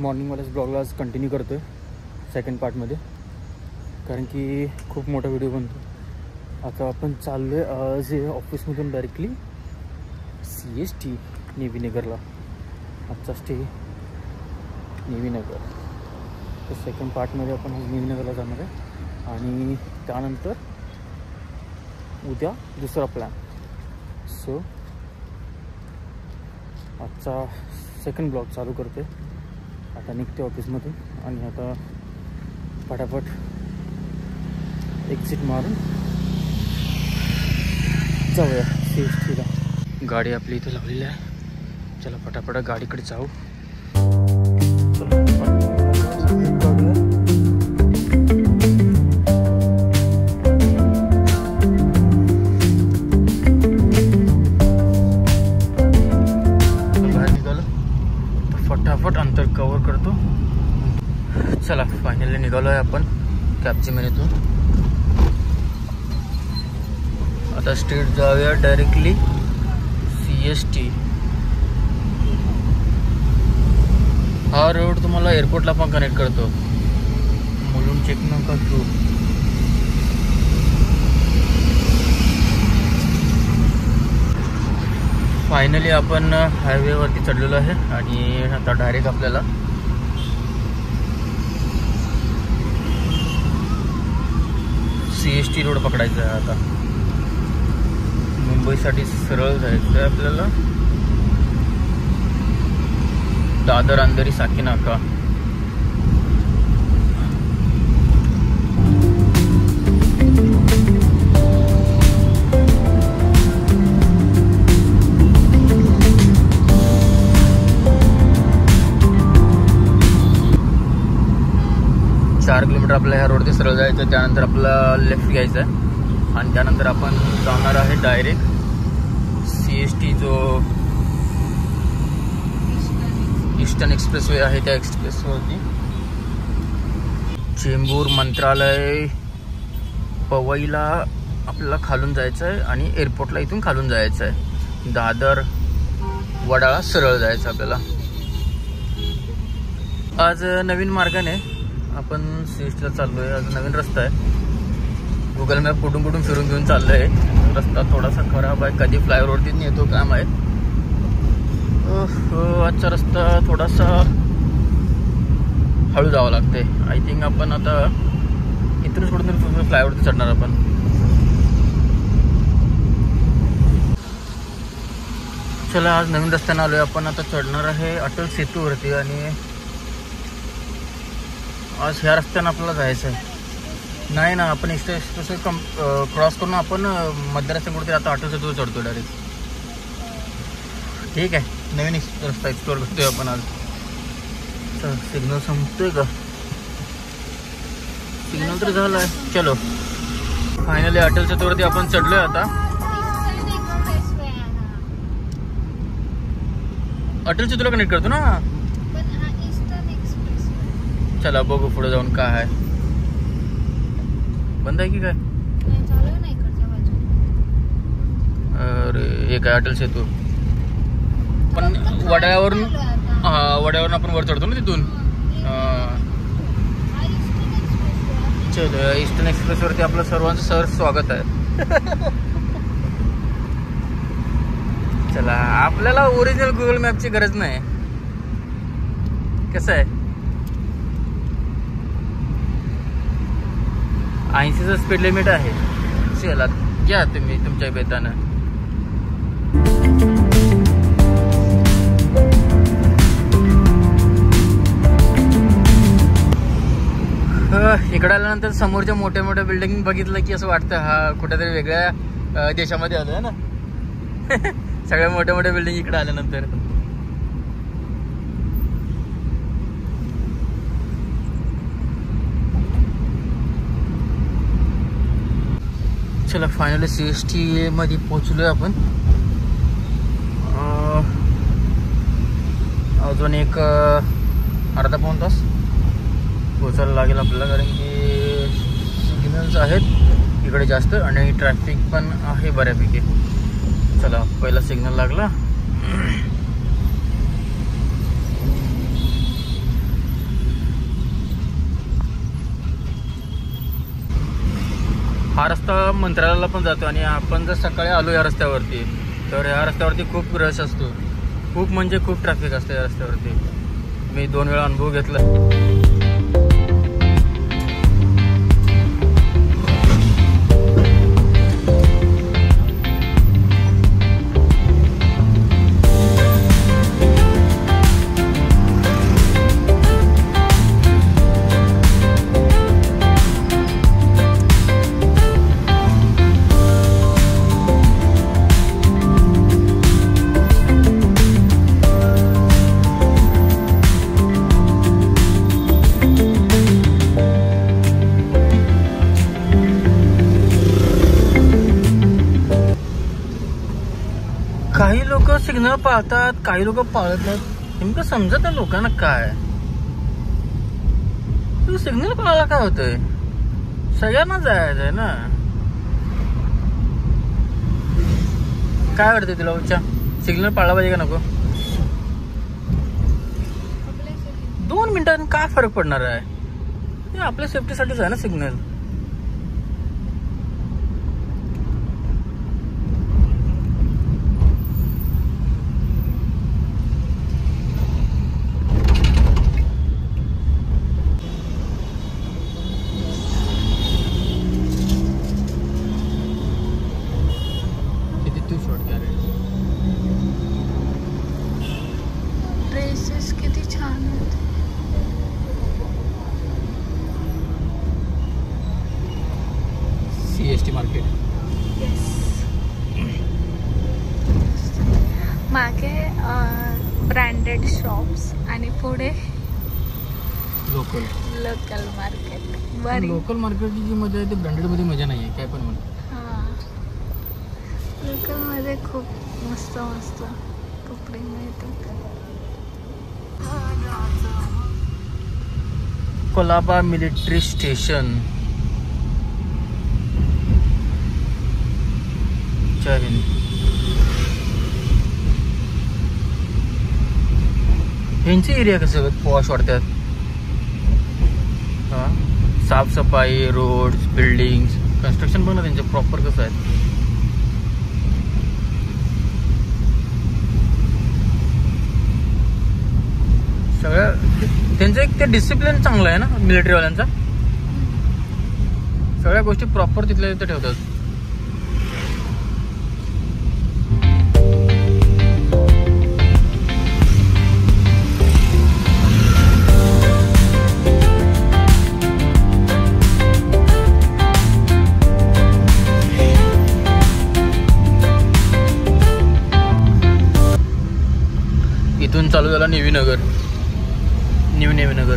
मॉर्निंगवाल्याच ब्लॉगला आज कंटिन्यू करतो आहे सेकंड पार्टमध्ये, कारण की खूप मोठा व्हिडिओ बनतो. आता आपण चाललो आहे आज ऑफिसमधून डायरेक्टली CST नेव्हीनगरला. आजचा स्टे नेव्हीनगर. तर सेकंड पार्टमध्ये आपण आज नेव्हीनगरला जाणार आहे आणि त्यानंतर उद्या दुसरा प्लॅन. सो आजचा सेकंड ब्लॉग चालू करते. आता निघते ऑफिसमधून आणि आता फटाफट एक्झिट मारून जाऊया CSTला. गाडी आपली इथे लावलेली आहे. चला फटाफट गाडीकडे जाऊ. बाहेर निघालो तर फटाफट अंतर कव्हर करतो. चला फायनली निघालो आहे आपण कॅपचिमिनीतून. आता स्ट्रेट जाऊया डायरेक्टली CST. हा रोड तुम्हाला एअरपोर्टला पण कनेक्ट करतो. मुलुंड चेक नका तू. फायनली आपण हायवेवरती चढलेलो आहे आणि आता डायरेक्ट आपल्याला CST रोड पकडायचा आहे. आता मुंबईसाठी सरळ जायचं आहे आपल्याला. दादर अंधेरी साकीनाका. चार किलोमीटर आपल्या ह्या रोडने सरळ जायचं. त्यानंतर आपला लेफ्ट घ्यायचा आहे आणि त्यानंतर आपण जाणार आहे डायरेक्ट CST जो ईस्टर्न एक्सप्रेसवे आहे त्या एक्सप्रेसवरती. चेंबूर, मंत्रालय, पवईला आपल्याला खालून जायचं आहे आणि एअरपोर्टला इथून खालून जायचं आहे. दादर, वडाळा सरळ जायचं आपल्याला. आज नवीन मार्गाने आपण CSTला चाललो आहे. आज नवीन रस्ता आहे. गुगल मॅप कुठून कुठून फिरून घेऊन चाललो आहे. रस्ता थोडासा खराब आहे. कधी फ्लायओव्हरतीच येतो काय माहीत. आजचा रस्ता थोडासा हळू जावं लागते. आय थिंक आपण आता इथूनच कुठून फ्लायओव्हरती चढणार आपण. चला आज नवीन रस्त्यानं आलो आहे आपण. आता चढणार आहे अटल सेतूवरती आणि आज ह्या रस्त्यानं आपल्याला जायचं आहे. नाही ना, आपण एक्सप्रेस क्रॉस करून आपण मध्य रस्त्याकडे आता अटल सेतूवर चढतो डायरेक्ट. ठीक आहे, नवीन रस्ता एक्सप्लोअर करतोय आपण आज. सिग्नल संपतोय का? सिग्नल तर झाला आहे. चलो फायनली अटल सेतूवरती आपण चढलोय आता. अटल सेतूला कनेक्ट करतो ना. चला बघू पुढे जाऊन काय आहे. बंद आहे की काय? अरे हे काय अटल सेतू. पण वड्यावरून आपण वर चढतो ना तिथून. चलो ईस्टर्न एक्सप्रेसवरती आपलं सर्वांचं सहर्ष स्वागत आहे. चला आपल्याला ओरिजिनल गुगल मॅपची गरज नाही. कसं आहे 80चं स्पीड लिमिट आहे. चला घ्या तुम्ही तुमच्या बेतानं. इकडे आल्यानंतर समोरच्या मोठ्या मोठ्या बिल्डिंग बघितलं की असं वाटतं हा कुठेतरी वेगळ्या देशामध्ये आलोय ना. सगळ्या मोठ्या मोठ्या बिल्डिंग इकडे आल्यानंतर. चला फायनली CST मध्ये पोहोचलोय आपण. अजून एक अर्धा पाऊण तास पोचायला लागेल आपल्याला, कारण की सिग्नल्स आहेत इकडे जास्त आणि ट्रॅफिक पण आहे बऱ्यापैकी. चला पहिला सिग्नल लागला. रस्ता मंत्रालयाला पण जातो आणि आपण जर सकाळी आलो या रस्त्यावरती तर ह्या रस्त्यावरती खूप रश असतो, खूप म्हणजे खूप ट्रॅफिक असतं या रस्त्यावरती. मी 2 वेळा अनुभव घेतला. काही लोक सिग्नल पाळतात, काही लोक पाळत नाहीत. नेमकं समजत नाही लोकांना काय. तू सिग्नल पाळायला काय होतंय, सगळ्यांना जायचंय ना. काय वाटतंय तुला उच्चा, सिग्नल पाळला पाहिजे का नको? 2 मिनिटांनी काय फरक पडणार आहे, हे आपल्या सेफ्टीसाठीच आहे ना सिग्नल. ड्रेसेस किती छान आहेत. CST market. मागे ब्रँडेड शॉप्स आणि पुढे लोकल मार्केट. बरी लोकल मार्केटची जी मजा आहे ते ब्रँडेड मध्ये मजा नाही आहे. काय पण म्हणा, लोकल मध्ये खूप मस्त मस्त कपडे मिळतात. Colaba military station. जय हिंद. यांची एरिया कसं पॉश वाटतात. हा, साफसफाई, रोड्स, बिल्डिंग्स, कन्स्ट्रक्शन पण ना त्यांचे प्रॉपर कसं आहे. सगळ्या त्यांचं एक ते डिसिप्लिन चांगलं आहे ना मिलिटरीवाल्यांचा. सगळ्या गोष्टी प्रॉपर तिथल्या तिथे ठेवतात. इथून चालू झाला नेव्हीनगर. न्यू नेव्हीनगर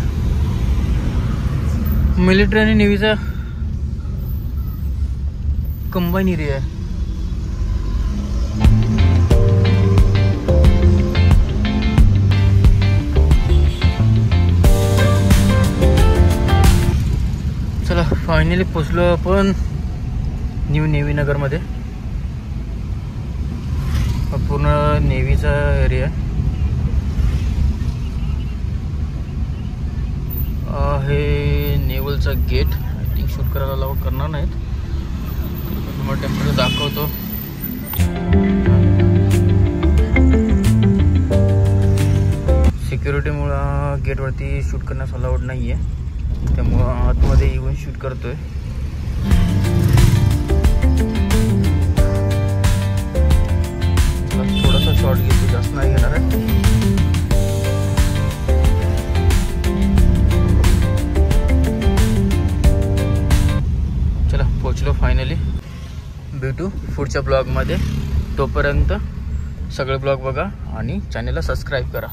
मिलिटरी आणि नेव्हीचा कंबाईन एरिया आहे. चला फायनली पोचलो आपण न्यू नेव्हीनगर मध्ये. हा पूर्ण नेव्हीचा एरिया आहे. नेव्हलचा गेट. आय थिंक शूट करायला अलाउ करणार नाहीत. तुम्हाला टेम्परेचर दाखवतो. सिक्युरिटीमुळं गेटवरती शूट करण्यास अलाउड नाही आहे, त्यामुळं आतमध्ये येऊन शूट करतोय. थोडासा शॉट घेतो, जास्त नाही घेणार आहे. पोचलो फायनली. भेटू पुढच्या ब्लॉगमध्ये. तोपर्यंत सगळे ब्लॉग बघा आणि चॅनलला सबस्क्राईब करा.